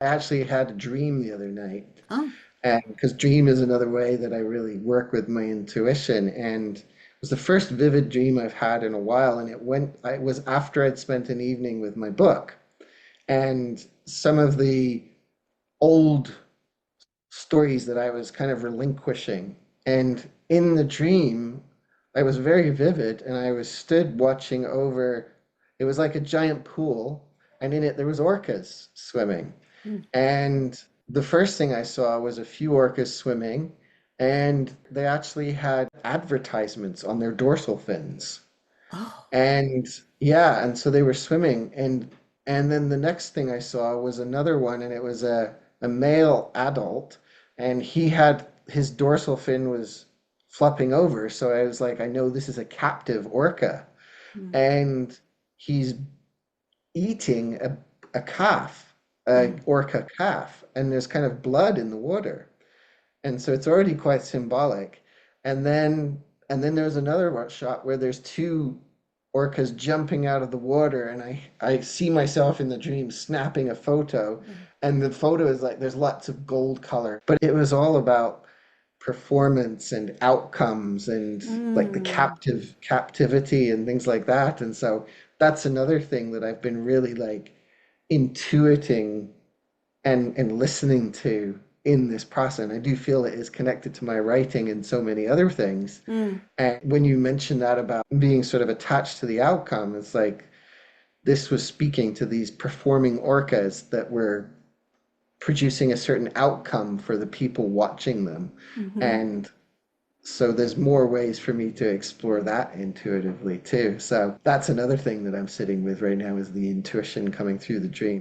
I actually had a dream the other night, Oh, and because dream is another way that I really work with my intuition, and it was the first vivid dream I've had in a while, and it was after I'd spent an evening with my book, and some of the old stories that I was kind of relinquishing. And in the dream, I was very vivid and I was stood watching over, it was like a giant pool, and in it there was orcas swimming. mm. And the first thing I saw was a few orcas swimming, and they actually had advertisements on their dorsal fins. Oh, And yeah, and so they were swimming, and then the next thing I saw was another one, and it was a male adult, and he had his dorsal fin was flopping over, so I was like, I know this is a captive orca, mm, and he's eating a calf, a mm. orca calf, and there's kind of blood in the water. And so it's already quite symbolic. And then and then there's another shot where there's two orcas jumping out of the water, and I see myself in the dream snapping a photo, Mm. and the photo is like there's lots of gold color, but it was all about performance and outcomes and like the Mm. captivity and things like that. And so that's another thing that I've been really like intuiting and listening to in this process. And I do feel it is connected to my writing and so many other things. Mm. And when you mentioned that about being sort of attached to the outcome, it's like this was speaking to these performing orcas that were producing a certain outcome for the people watching them. Mhm. And so there's more ways for me to explore that intuitively too. So that's another thing that I'm sitting with right now is the intuition coming through the dream.